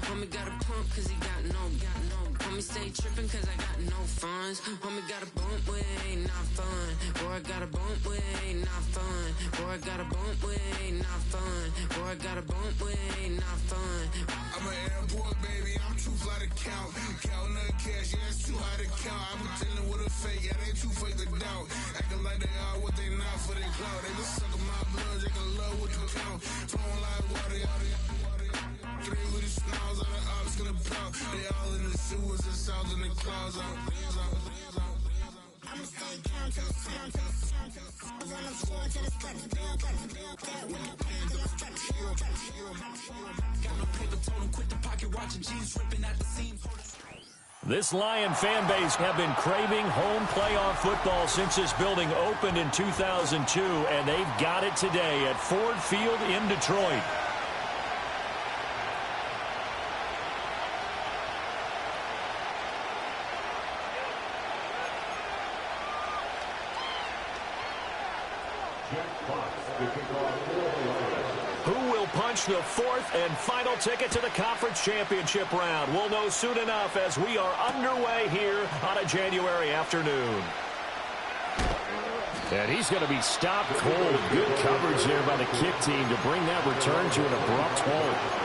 Homie got a pump cause he got no. Homie stay tripping cause I got no funds. Homie got a bump with ain't not fun. Boy, I got a bump with ain't not fun. Boy, I got a bump with ain't not fun. Boy, I got a bump with ain't not fun. I'm an airport baby, I'm too fly to count. Counting the cash, yeah, it's too high to count. I'm pretending with a fake, yeah, they too fake to doubt. Acting like they are what they not for their clout. They just sucking my blood, they can love what you count. Flowing like water, three with the snows, all the ops gonna pout. They all in the sewers, the south in the clouds. I'ma stay down to the sound, to the sound, to the sound. On the floor to the steps, build, that with the pain to the stretch. Got no paper, told him quit the pocket, watching jeans ripping at the seams. This Lion fan base have been craving home playoff football since this building opened in 2002, and they've got it today at Ford Field in Detroit. Who will punch the fourth and final ticket to the conference championship round? We'll know soon enough as we are underway here on a January afternoon. And he's going to be stopped cold. Good coverage there by the kick team to bring that return to an abrupt halt.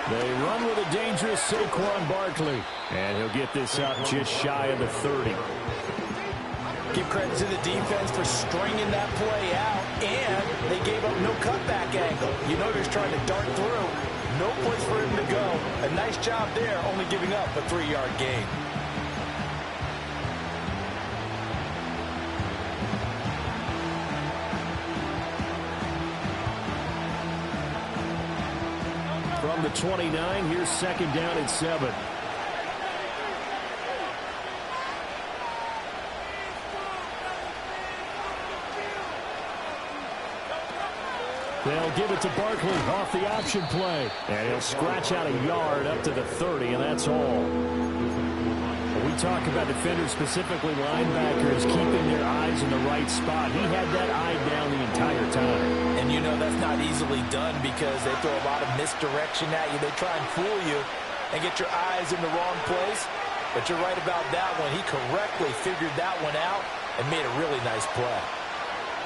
They run with a dangerous Saquon Barkley. And he'll get this up just shy of the 30. Give credit to the defense for stringing that play out, and they gave up no cutback angle. You know they're trying to dart through. No place for him to go. A nice job there, only giving up a 3-yard gain. From the 29, here's second down and 7. They'll give it to Barkley off the option play. And he'll scratch out a yard up to the 30, and that's all. When we talk about defenders, specifically linebackers, keeping their eyes in the right spot, he had that eye down the entire time. And you know that's not easily done because they throw a lot of misdirection at you. They try and fool you and get your eyes in the wrong place. But you're right about that one. He correctly figured that one out and made a really nice play.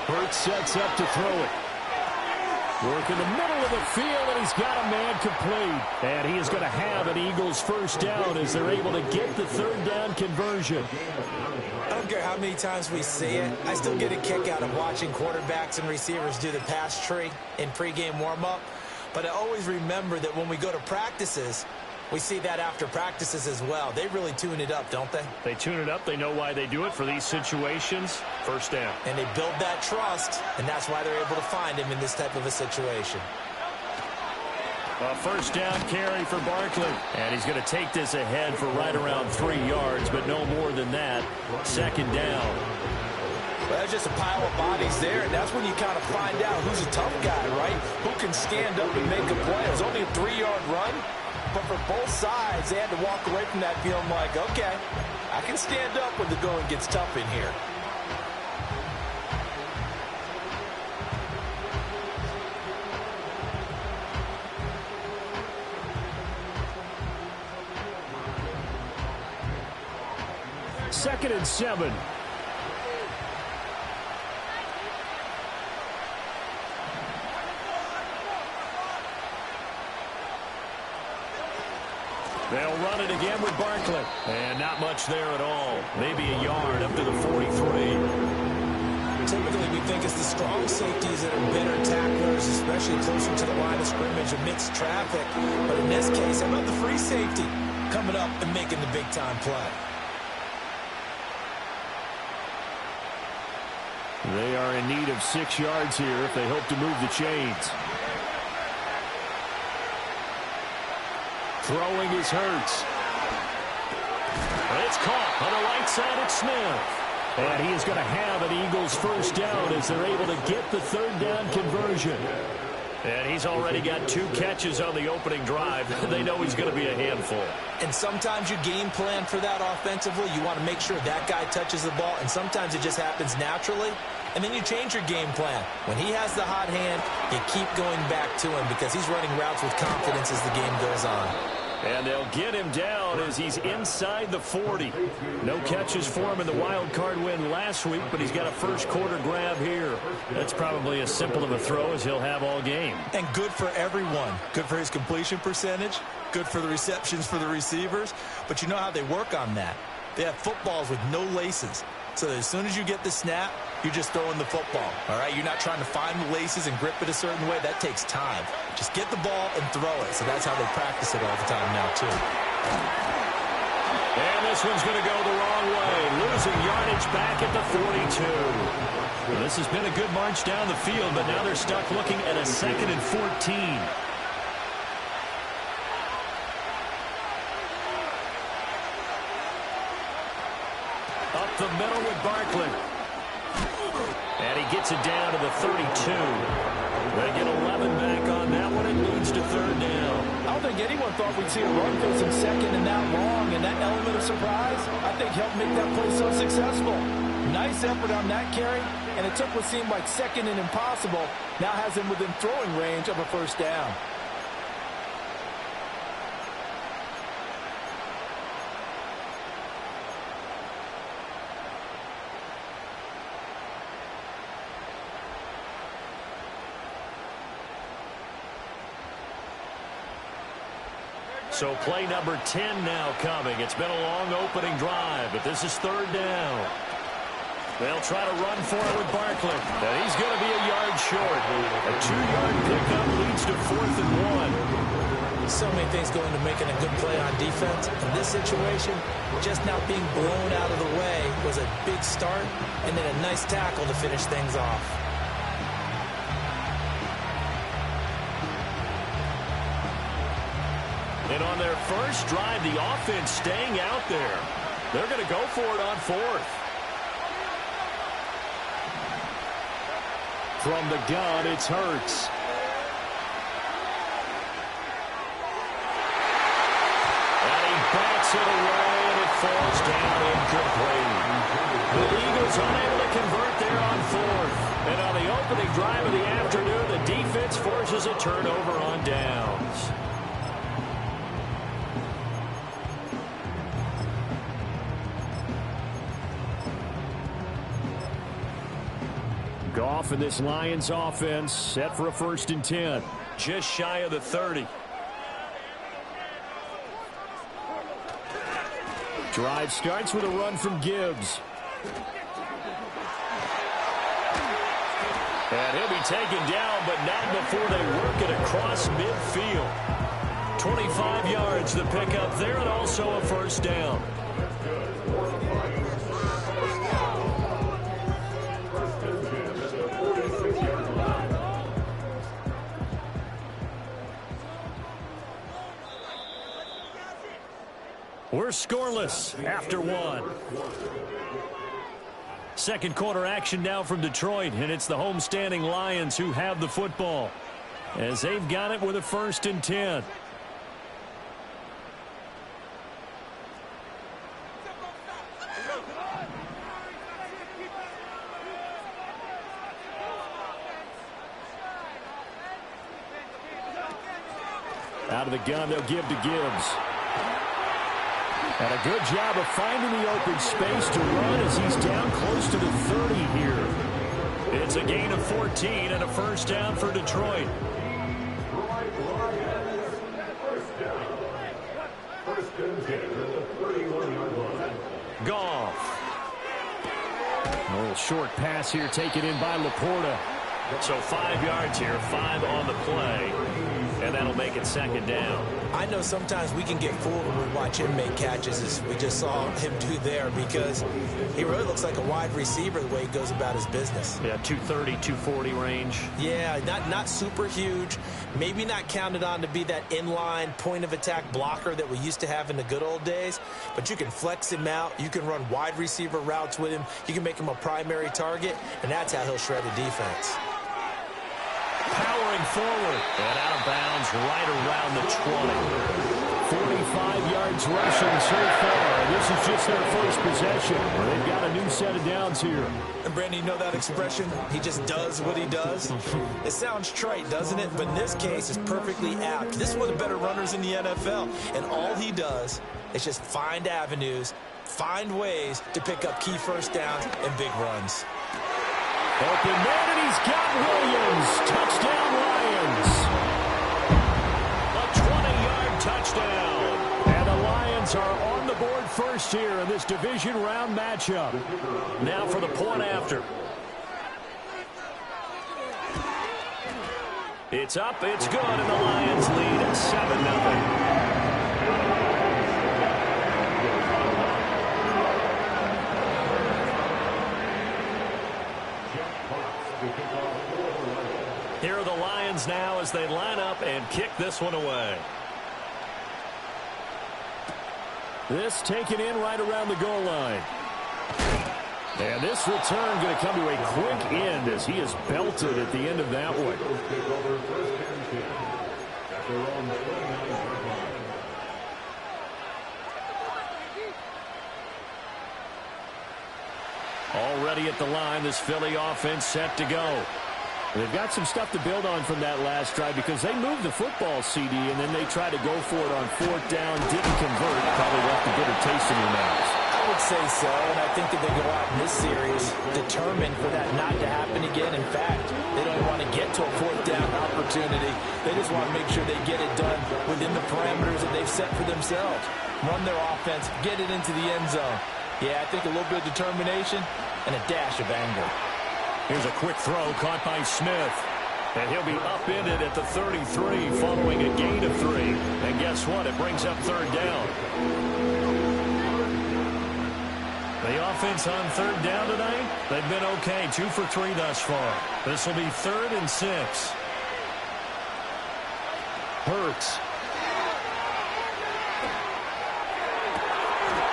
Hurts sets up to throw it. Work in the middle of the field, and he's got a man complete. And he is going to have an Eagles first down as they're able to get the third down conversion. I don't care how many times we see it. I still get a kick out of watching quarterbacks and receivers do the pass tree in pregame warm-up. But I always remember that when we go to practices, we see that after practices as well. They really tune it up, don't they? They tune it up. They know why they do it for these situations. First down. And they build that trust, and that's why they're able to find him in this type of a situation. A first down carry for Barkley. And he's going to take this ahead for right around 3 yards, but no more than that. Second down. Well, there's just a pile of bodies there, and that's when you kind of find out who's a tough guy, right? Who can stand up and make a play. It was only a 3-yard run. But for both sides, they had to walk away from that feeling like, okay, I can stand up when the going gets tough in here. Second and 7. They'll run it again with Barkley. And not much there at all. Maybe a yard up to the 43. Typically, we think it's the strong safeties that are better tacklers, especially closer to the line of scrimmage amidst traffic. But in this case, how about the free safety coming up and making the big-time play? They are in need of 6 yards here if they hope to move the chains. Throwing is Hurts. It's caught on the right side at Smith. And he is going to have an Eagles first down as they're able to get the third down conversion. And he's already got 2 catches on the opening drive. They know he's going to be a handful. And sometimes you game plan for that offensively. You want to make sure that guy touches the ball, and sometimes it just happens naturally. And then you change your game plan. When he has the hot hand, you keep going back to him because he's running routes with confidence as the game goes on. And they'll get him down as he's inside the 40. No catches for him in the wild card win last week, but he's got a first quarter grab here. That's probably as simple of a throw as he'll have all game. And good for everyone. Good for his completion percentage. Good for the receptions for the receivers. But you know how they work on that. They have footballs with no laces. So as soon as you get the snap, you're just throwing the football. All right, you're not trying to find the laces and grip it a certain way. That takes time. Just get the ball and throw it. So that's how they practice it all the time now, too. And this one's going to go the wrong way. Losing yardage back at the 42. Well, this has been a good march down the field, but now they're stuck looking at a 2nd and 14. Up the middle with Barkley. And he gets it down to the 32. They get 11 back on that one. It leads to third down. I don't think anyone thought we'd see a run goes in second and that long, and that element of surprise, I think, helped make that play so successful. Nice effort on that carry, and it took what seemed like second and impossible, now has him within throwing range of a first down. So play number 10 now coming. It's been a long opening drive, but this is third down. They'll try to run for it with Barkley. And he's going to be a yard short. A 2-yard pickup leads to 4th and 1. So many things go into making a good play on defense. In this situation, just not being blown out of the way was a big start, and then a nice tackle to finish things off. And on their first drive, the offense staying out there. They're going to go for it on 4th. From the gun, it's Hurts. And he bats it away, and it falls down incomplete. The Eagles unable to convert there on 4th. And on the opening drive of the afternoon, the defense forces a turnover on downs. Goff and this Lions offense set for a 1st and 10. Just shy of the 30. Drive starts with a run from Gibbs. And he'll be taken down, but not before they work it across midfield. 25 yards the pickup there, and also a first down. We're scoreless after 1. Second quarter action now from Detroit, and it's the homestanding Lions who have the football as they've got it with a 1st and 10. Out of the gun, they'll give to Gibbs. And a good job of finding the open space to run as he's down close to the 30 here. It's a gain of 14 and a first down for Detroit. Goff. A little short pass here taken in by Laporta. So 5 yards here, 5 on the play. And that'll make it second down. I know sometimes we can get fooled when we watch him make catches, as we just saw him do there, because he really looks like a wide receiver the way he goes about his business. Yeah, 230, 240 range. Yeah, not super huge. Maybe not counted on to be that inline point-of-attack blocker that we used to have in the good old days, but you can flex him out. You can run wide receiver routes with him. You can make him a primary target, and that's how he'll shred the defense. Powering forward and out of bounds right around the 20. 45 yards rushing so far. This is just their first possession. They've got a new set of downs here. And Brandon, you know that expression? He just does what he does. It sounds trite, doesn't it? But in this case, it's perfectly apt. This is one of the better runners in the NFL. And all he does is just find avenues, find ways to pick up key first downs and big runs. Open man, and he's got Williams. Touchdown, Lions. A 20-yard touchdown. And the Lions are on the board first here in this division round matchup. Now for the point after. It's up, it's good, and the Lions lead 7-0. Here are the Lions now as they line up and kick this one away. This taken in right around the goal line. And this return going to come to a quick end as he is belted at the end of that one. Already at the line, this Philly offense set to go. They've got some stuff to build on from that last drive because they moved the football, CD, and then they tried to go for it on fourth down, didn't convert, probably left a bitter taste in your mouth. I would say so, and I think that they go out in this series determined for that not to happen again. In fact, they don't want to get to a fourth down opportunity. They just want to make sure they get it done within the parameters that they've set for themselves. Run their offense, get it into the end zone. Yeah, I think a little bit of determination and a dash of anger. Here's a quick throw caught by Smith. And he'll be upended at the 33 following a gain of 3. And guess what? It brings up third down. The offense on third down tonight, they've been okay. 2 for 3 thus far. This will be 3rd and 6. Hurts.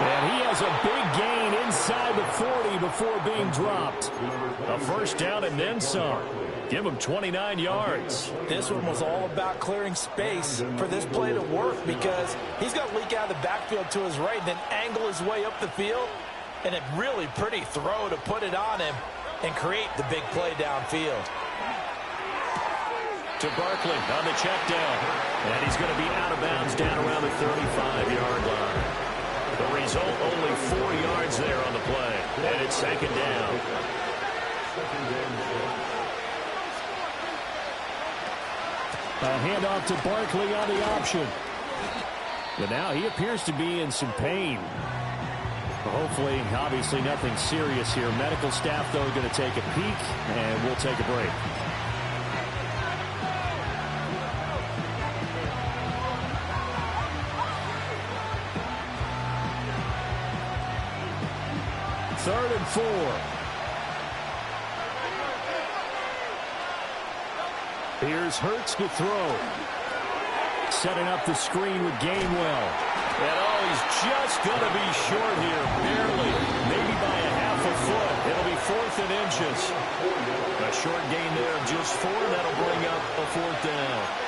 And he has a big gain inside the 40 before being dropped. A first down and then some. Give him 29 yards. This one was all about clearing space for this play to work because he's going to leak out of the backfield to his right, then angle his way up the field. And a really pretty throw to put it on him and create the big play downfield. To Barkley on the check down. And he's going to be out of bounds down around the 35-yard line. The result, only 4 yards there on the play. And it's second down. A handoff to Barkley on the option. But now he appears to be in some pain. Hopefully, obviously nothing serious here. Medical staff, though, going to take a peek, and we'll take a break. Third and 4. Here's Hurts to throw. Setting up the screen with Gainwell. And oh, he's just going to be short here, barely. Maybe by a half a foot. It'll be 4th and inches. A short gain there of just 4. That'll bring up a 4th down.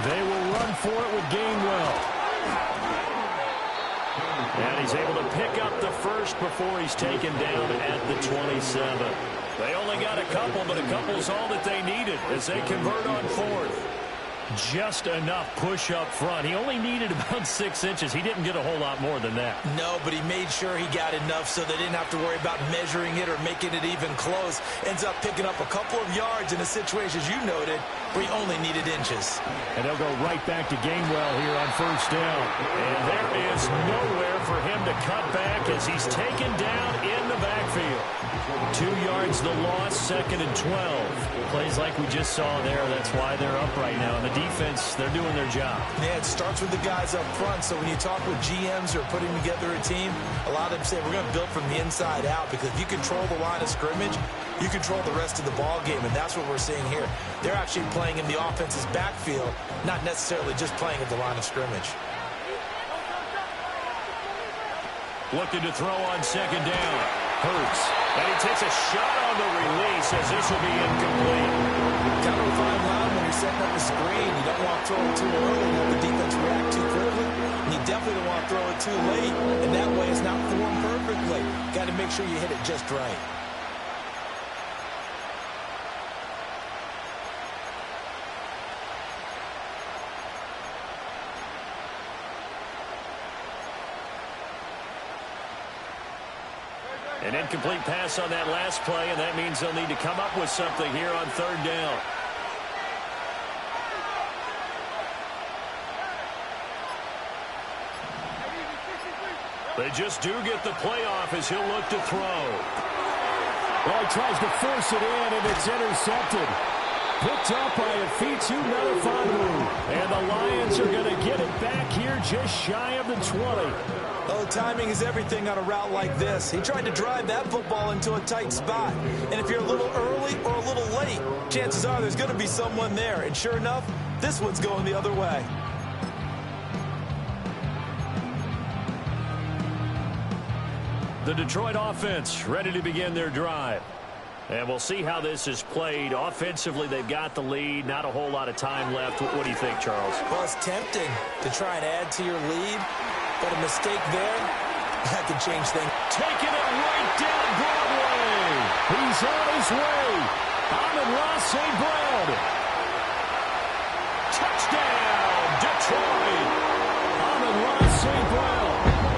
They will run for it with Gainwell. And he's able to pick up the first before he's taken down at the 27. They only got a couple, but a couple's all that they needed as they convert on 4th. Just enough push up front. He only needed about 6 inches. He didn't get a whole lot more than that. No, but he made sure he got enough so they didn't have to worry about measuring it or making it even close. Ends up picking up a couple of yards in a situation, as you noted, where he only needed inches. And they'll go right back to Gainwell here on first down. And there is nowhere for him to cut back as he's taken down in the backfield. 2 yards the loss, 2nd and 12. Plays like we just saw there. That's why they're up right now. And the defense, they're doing their job. Yeah, it starts with the guys up front. So when you talk with GMs who are putting together a team, a lot of them say we're going to build from the inside out, because if you control the line of scrimmage, you control the rest of the ball game, and that's what we're seeing here. They're actually playing in the offense's backfield, not necessarily just playing at the line of scrimmage. Looking to throw on 2nd down. Hurts. And he takes a shot on the release as this will be incomplete. Kind of a fine line when you're setting up a screen. You don't want to throw it too early and have the defense react too quickly. And you definitely don't want to throw it too late, and that way it's not formed perfectly. Got to make sure you hit it just right. An incomplete pass on that last play, and that means they'll need to come up with something here on 3rd down. They just do get the playoff as he'll look to throw. Well, he tries to force it in, and it's intercepted. Picked up by Afitu Melifonwu. And the Lions are going to get it back here just shy of the 20. Oh, timing is everything on a route like this. He tried to drive that football into a tight spot. And if you're a little early or a little late, chances are there's going to be someone there. And sure enough, this one's going the other way. The Detroit offense ready to begin their drive. And we'll see how this is played. Offensively, they've got the lead. Not a whole lot of time left. What do you think, Charles? Well, it's tempting to try and add to your lead, but a mistake there, that could change things. Taking it right down Broadway. He's on his way. Amon-Ra St. Brown. Touchdown, Detroit. Amon-Ra St. Brown.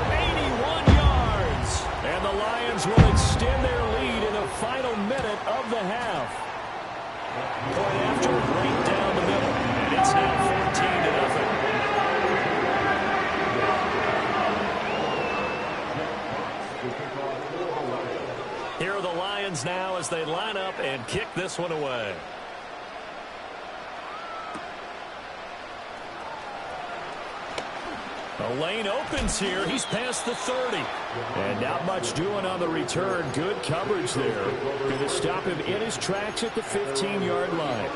81 yards. And the Lions will extend their lead in the final minute of the half. Point after, right down the middle. And it's now 14-0. Here are the Lions now as they line up and kick this one away. The lane opens here. He's past the 30. And not much doing on the return. Good coverage there. Going to stop him in his tracks at the 15-yard line.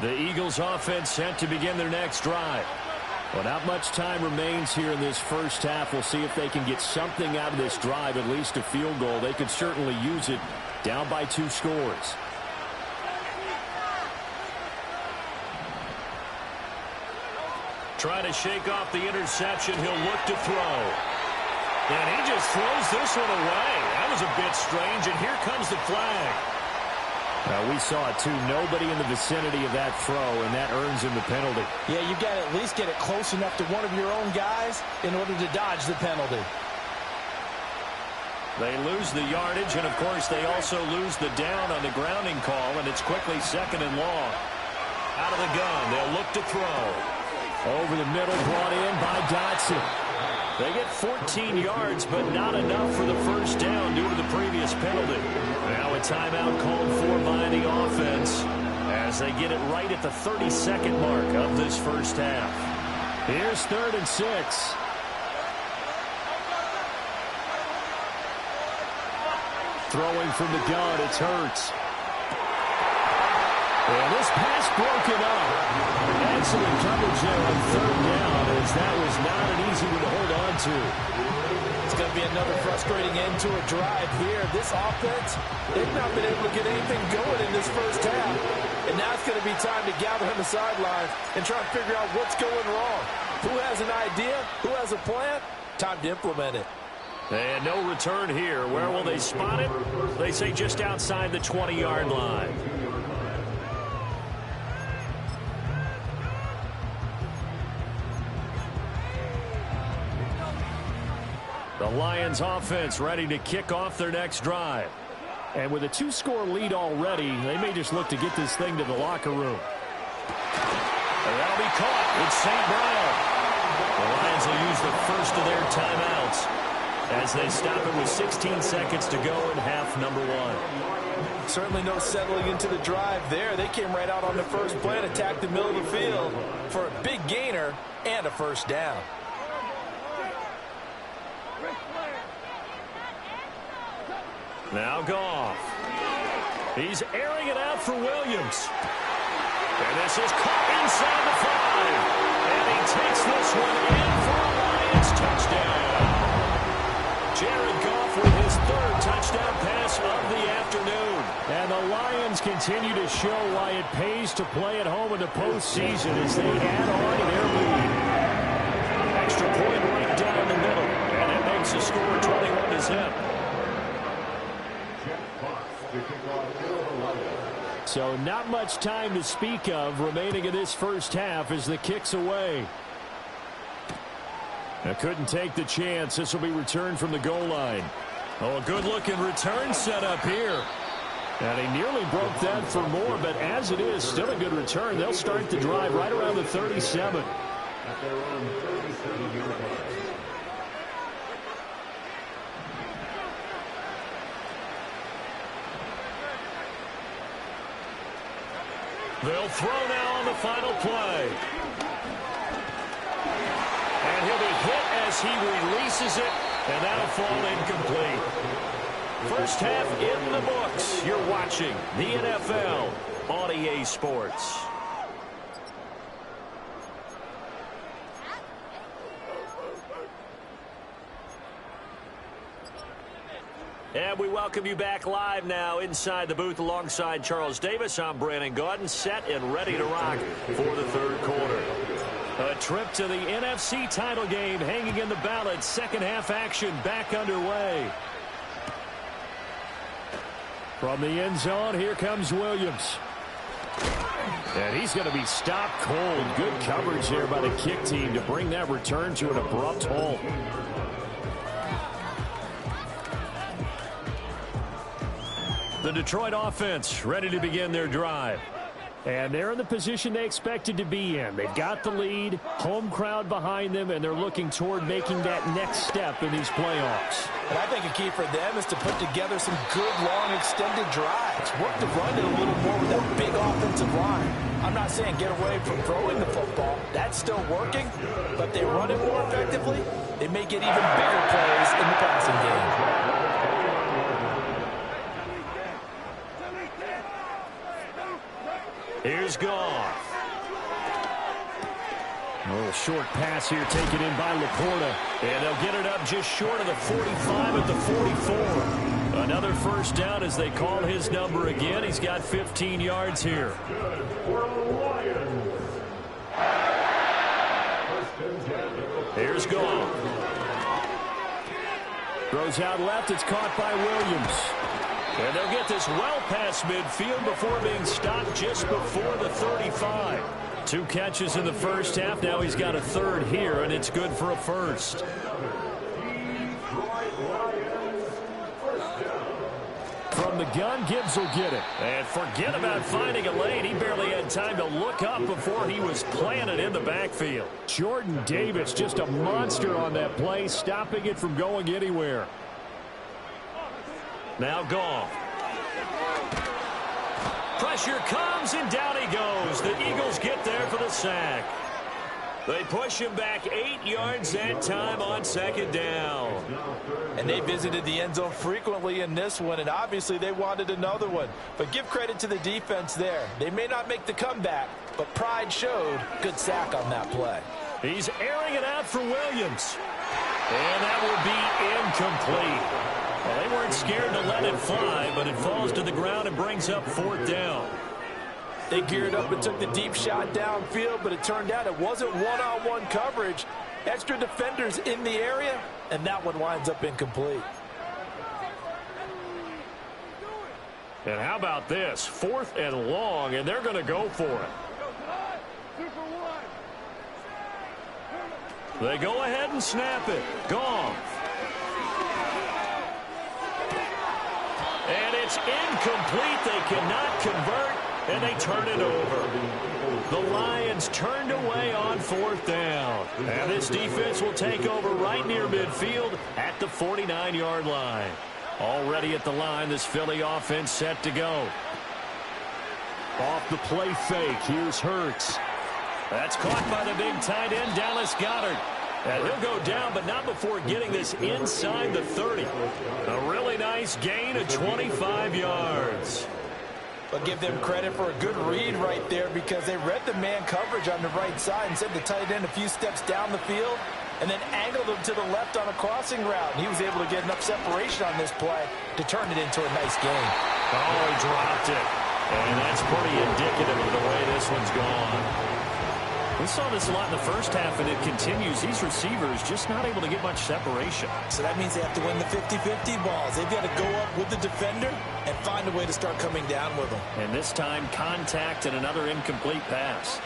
The Eagles offense set to begin their next drive. Well, not much time remains here in this first half. We'll see if they can get something out of this drive, at least a field goal. They could certainly use it. Down by 2 scores. Trying to shake off the interception. He'll look to throw. And he just throws this one away. That was a bit strange, and here comes the flag. We saw it, too. Nobody in the vicinity of that throw, and that earns him the penalty. Yeah, you've got to at least get it close enough to one of your own guys in order to dodge the penalty. They lose the yardage, and, of course, they also lose the down on the grounding call, and it's quickly 2nd and long. Out of the gun, they'll look to throw. Over the middle, brought in by Dotson. They get 14 yards, but not enough for the first down due to the previous penalty. Now a timeout called for by the offense as they get it right at the 32nd mark of this first half. Here's 3rd and 6. Throwing from the gun, it's Hurts. And this pass broken up. Excellent coverage there on 3rd down, as that was not an easy one to hold on to. It's going to be another frustrating end to a drive here. This offense, they've not been able to get anything going in this first half. And now it's going to be time to gather on the sidelines and try and figure out what's going wrong. Who has an idea? Who has a plan? Time to implement it. And no return here. Where will they spot it? They say just outside the 20-yard line. The Lions offense ready to kick off their next drive. And with a 2-score lead already, they may just look to get this thing to the locker room. And that'll be caught. It's St. Brown. The Lions will use the first of their timeouts as they stop it with 16 seconds to go in half number 1. Certainly no settling into the drive there. They came right out on the first play and attacked the middle of the field for a big gainer and a first down. Now Goff. He's airing it out for Williams. And this is caught inside the 5. And he takes this one in for a Lions touchdown. Jared Goff with his 3rd touchdown pass of the afternoon. And the Lions continue to show why it pays to play at home in the postseason as they add on to their lead. Extra point right down the middle. And it makes the score 21-0. So not much time to speak of remaining in this first half as the kick's away. Now couldn't take the chance. This will be returned from the goal line. Oh, a good-looking return set up here. And he nearly broke that for more, but as it is, still a good return. They'll start the drive right around the 37. They'll throw now on the final play. And he'll be hit as he releases it, and that'll fall incomplete. First half in the books. You're watching the NFL on EA Sports. And we welcome you back live now inside the booth alongside Charles Davis. I'm Brandon Gaudin, set and ready to rock for the third quarter. A trip to the NFC title game hanging in the balance. Second half action back underway. From the end zone, here comes Williams. And he's going to be stopped cold. Good coverage there by the kick team to bring that return to an abrupt halt. The Detroit offense ready to begin their drive. And they're in the position they expected to be in. They've got the lead, home crowd behind them, and they're looking toward making that next step in these playoffs. And I think a key for them is to put together some good, long, extended drives. Work the run it a little more with that big offensive line. I'm not saying get away from throwing the football. That's still working. But if they run it more effectively, they may get even bigger plays in the passing game. Here's Goff. A little short pass here taken in by Laporta. And they'll get it up just short of the 45 at the 44. Another first down as they call his number again. He's got 15 yards here. Here's Goff. Throws out left. It's caught by Williams. And they'll get this well past midfield before being stopped just before the 35. 2 catches in the first half. Now he's got a third here, and it's good for a first. From the gun, Gibbs will get it. And forget about finding a lane. He barely had time to look up before he was planted in the backfield. Jordan Davis, just a monster on that play, stopping it from going anywhere. Now Goff. Pressure comes, and down he goes. The Eagles get there for the sack. They push him back 8 yards that time on second down. And they visited the end zone frequently in this one, and obviously they wanted another one. But give credit to the defense there. They may not make the comeback, but pride showed. Good sack on that play. He's airing it out for Williams. And that will be incomplete. Well, they weren't scared to let it fly, but it falls to the ground and brings up 4th down. They geared up and took the deep shot downfield, but it turned out it wasn't one-on-one coverage. Extra defenders in the area, and that one winds up incomplete. And how about this? 4th and long, and they're going to go for it. They go ahead and snap it. Gone. And it's incomplete. They cannot convert, and they turn it over. The Lions turned away on 4th down. And this defense will take over right near midfield at the 49-yard line. Already at the line, this Philly offense set to go. Off the play fake, here's Hurts. That's caught by the big tight end, Dallas Goedert. And he'll go down, but not before getting this inside the 30. A really nice gain of 25 yards. I'll give them credit for a good read right there because they read the man coverage on the right side and sent the tight end a few steps down the field and then angled him to the left on a crossing route. And he was able to get enough separation on this play to turn it into a nice gain. Oh, he dropped it. And that's pretty indicative of the way this one's gone. We saw this a lot in the first half, and it continues. These receivers just not able to get much separation. So that means they have to win the 50-50 balls. They've got to go up with the defender and find a way to start coming down with them. And this time, contact and another incomplete pass.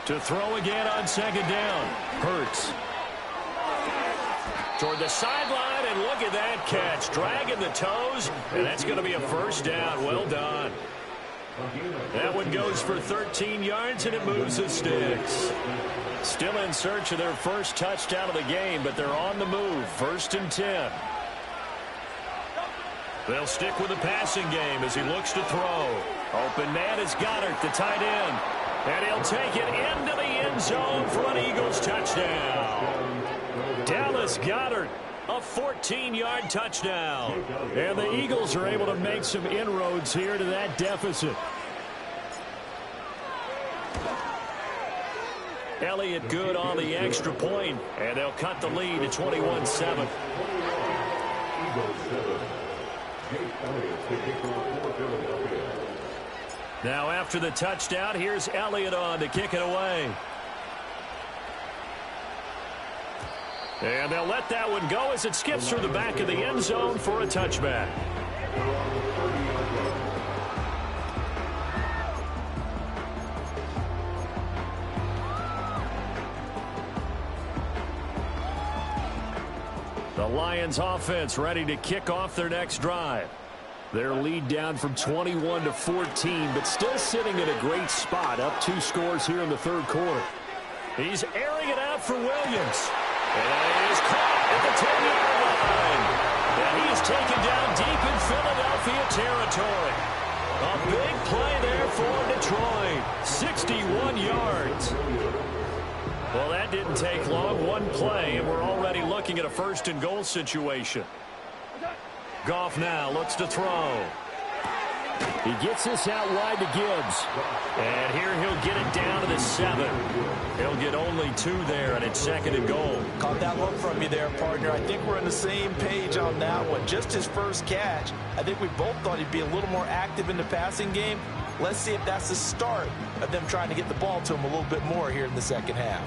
To throw again on 2nd down. Hurts. Toward the sideline, and look at that catch. Dragging the toes, and that's going to be a 1st down. Well done. That one goes for 13 yards, and it moves the sticks. Still in search of their first touchdown of the game, but they're on the move. 1st and 10. They'll stick with the passing game as he looks to throw. Open man is Goddard, the tight end. And he'll take it into the end zone for an Eagles touchdown. Dallas Goedert, a 14-yard touchdown. And the Eagles are able to make some inroads here to that deficit. Elliott good on the extra point, and they'll cut the lead to 21-7. Now after the touchdown, here's Elliott on to kick it away. And they'll let that one go as it skips through the back of the end zone for a touchback. The Lions offense ready to kick off their next drive. Their lead down from 21 to 14, but still sitting in a great spot, up 2 scores here in the 3rd quarter. He's airing it out for Williams. And he is caught at the 10-yard line. And he is taken down deep in Philadelphia territory. A big play there for Detroit. 61 yards. Well, that didn't take long. One play, and we're already looking at a 1st and goal situation. Goff now looks to throw. He gets this out wide to Gibbs. And here he'll get it down to the 7. He'll get only 2 there, and it's 2nd and goal. Caught that look from you there, partner. I think we're on the same page on that one. Just his first catch. I think we both thought he'd be a little more active in the passing game. Let's see if that's the start of them trying to get the ball to him a little bit more here in the 2nd half.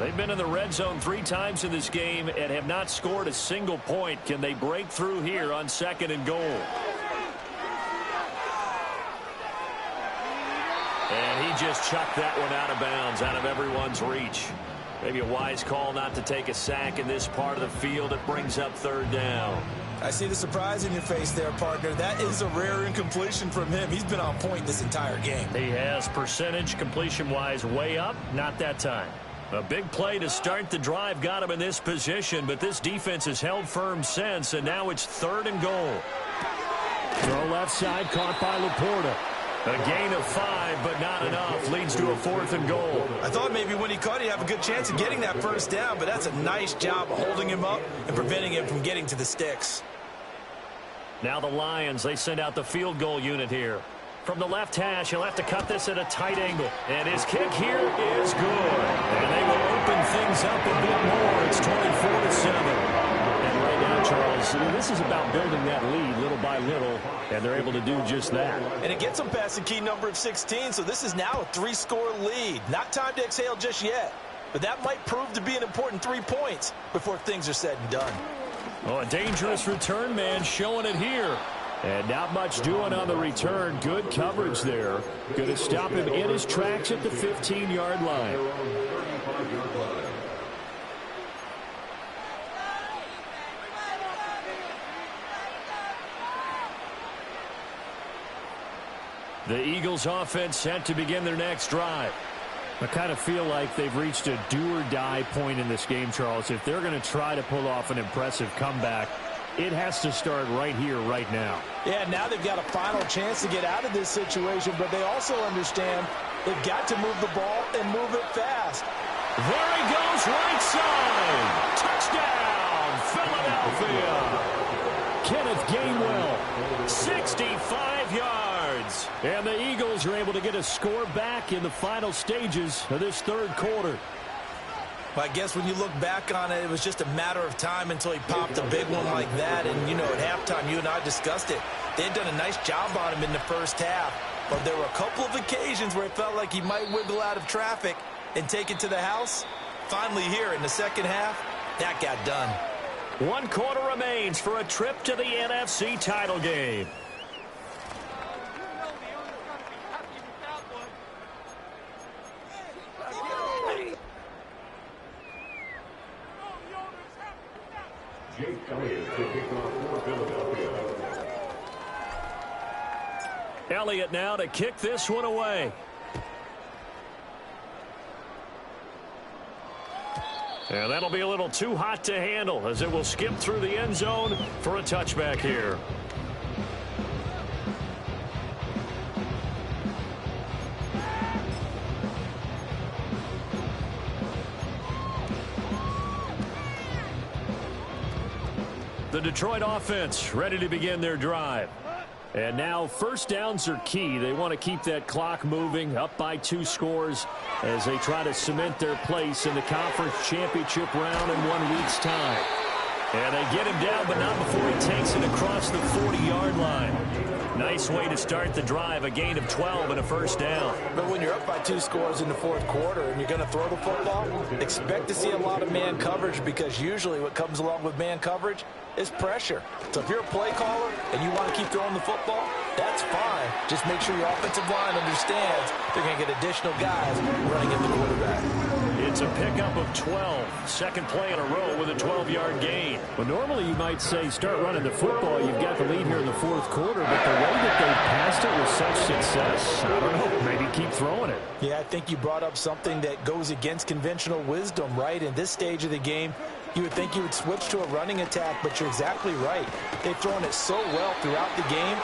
They've been in the red zone 3 times in this game and have not scored a single point. Can they break through here on 2nd and goal? And he just chucked that one out of bounds, out of everyone's reach. Maybe a wise call not to take a sack in this part of the field. It brings up 3rd down. I see the surprise in your face there, partner. That is a rare incompletion from him. He's been on point this entire game. He has percentage completion-wise way up. Not that time. A big play to start the drive got him in this position, but this defense has held firm since, and now it's 3rd and goal. Throw left side, caught by Laporta. A gain of 5, but not enough. Leads to a 4th and goal. I thought maybe when he caught, he'd have a good chance of getting that 1st down, but that's a nice job of holding him up and preventing him from getting to the sticks. Now the Lions, they send out the field goal unit here. From the left hash, he'll have to cut this at a tight angle. And his kick here is good. And they will open things up a bit more. It's 24-7. And right now, Charles, this is about building that lead little by little, and they're able to do just that. And it gets them past the key number of 16, so this is now a 3-score lead. Not time to exhale just yet, but that might prove to be an important 3 points before things are said and done. Oh, a dangerous return man showing it here. And not much doing on the return. Good coverage there. Going to stop him in his tracks at the 15-yard line. The Eagles offense set to begin their next drive. I kind of feel like they've reached a do-or-die point in this game, Charles. If they're going to try to pull off an impressive comeback, it has to start right here, right now. Yeah, now they've got a final chance to get out of this situation, but they also understand they've got to move the ball and move it fast. There he goes, right side. Touchdown, Philadelphia. Kenneth Gainwell, 65 yards. And the Eagles are able to get a score back in the final stages of this third quarter. I guess when you look back on it, it was just a matter of time until he popped a big one like that. And, you know, at halftime, you and I discussed it. They had done a nice job on him in the first half. But there were a couple of occasions where it felt like he might wiggle out of traffic and take it to the house. Finally here in the second half, that got done. 1 quarter remains for a trip to the NFC title game. Elliott now to kick this one away. And that'll be a little too hot to handle as it will skip through the end zone for a touchback here. The Detroit offense ready to begin their drive. And now first downs are key. They want to keep that clock moving, up by 2 scores as they try to cement their place in the conference championship round in 1 week's time. And they get him down, but not before he takes it across the 40-yard line. Nice way to start the drive, a gain of 12 and a first down. But when you're up by 2 scores in the fourth quarter and you're going to throw the football, expect to see a lot of man coverage, because usually what comes along with man coverage is pressure. So if you're a play caller and you want to keep throwing the football, that's fine. Just make sure your offensive line understands they're going to get additional guys running at the quarterback. It's a pickup of 12. Second play in a row with a 12-yard gain. Well, normally you might say start running the football. You've got the lead here in the fourth quarter, but the way that they passed it with such success, I don't know, maybe keep throwing it. Yeah, I think you brought up something that goes against conventional wisdom, right? In this stage of the game, you would think you would switch to a running attack, but you're exactly right. They've thrown it so well throughout the game,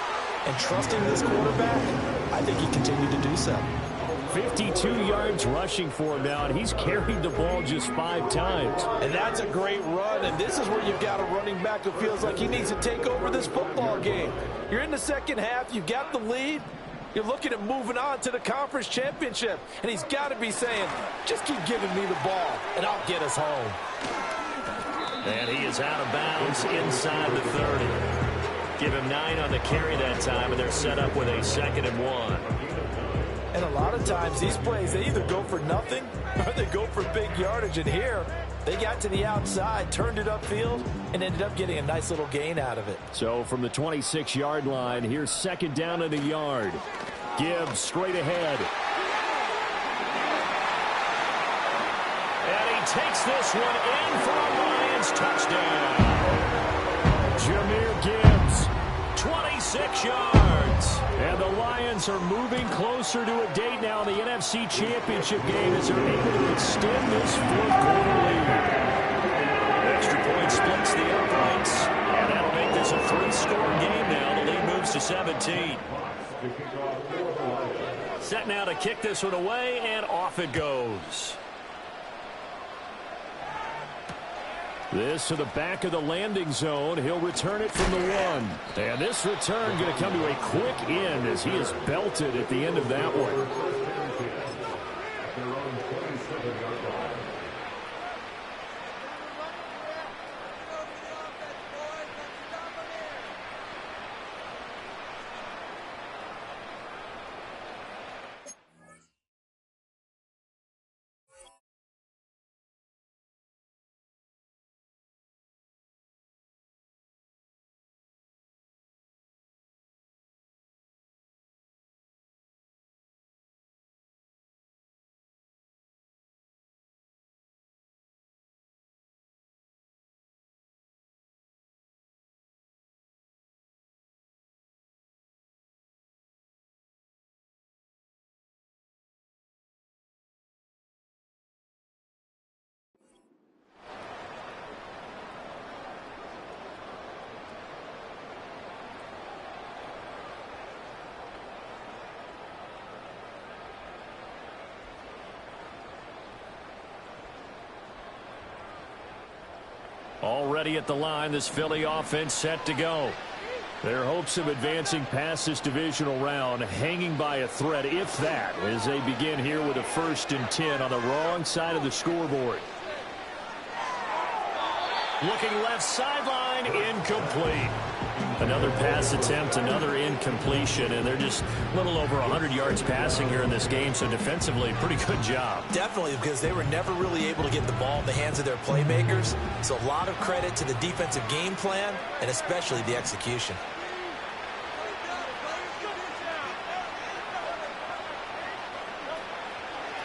and trusting this quarterback, I think he continued to do so. 52 yards rushing for him now, and he's carried the ball just 5 times. And that's a great run, and this is where you've got a running back who feels like he needs to take over this football game. You're in the second half, you've got the lead, you're looking at moving on to the conference championship, and he's got to be saying, just keep giving me the ball, and I'll get us home. And he is out of bounds inside the 30. Give him 9 on the carry that time, and they're set up with a 2nd and 1. And a lot of times these plays, they either go for nothing or they go for big yardage. And here, they got to the outside, turned it upfield, and ended up getting a nice little gain out of it. So from the 26-yard line, here's 2nd down and a yard. Gibbs straight ahead. And he takes this one in for a Lions touchdown. Jahmyr Gibbs, 26 yards. And the Lions are moving closer to a date now in the NFC Championship game as they're able to extend this fourth quarter lead. Extra point splits the uprights, and that'll make this a 3-score game now. The lead moves to 17. Set now to kick this one away, and off it goes. This to the back of the landing zone. He'll return it from the 1. And this return going to come to a quick end as he is belted at the end of that one. Already at the line, this Philly offense set to go. Their hopes of advancing past this divisional round hanging by a thread, if that, as they begin here with a 1st and 10 on the wrong side of the scoreboard. Looking left sideline, incomplete. Another pass attempt, another incompletion, and they're just a little over 100 yards passing here in this game, so defensively, pretty good job. Definitely, because they were never really able to get the ball in the hands of their playmakers, so a lot of credit to the defensive game plan, and especially the execution.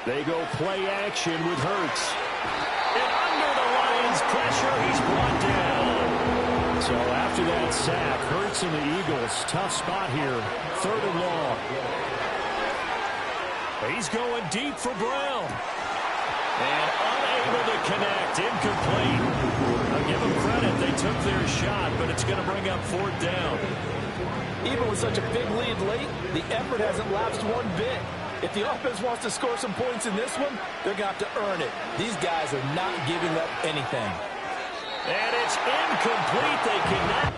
They go play action with Hurts. And under the Lions' pressure, he's brought down. So after that sack, Hurts and the Eagles, tough spot here, 3rd and long. He's going deep for Brown. And unable to connect, incomplete. I'll give them credit, they took their shot, but it's going to bring up 4th down. Even with such a big lead late, the effort hasn't lapsed one bit. If the offense wants to score some points in this one, they're going to have to earn it. These guys are not giving up anything. And it's incomplete. They cannot.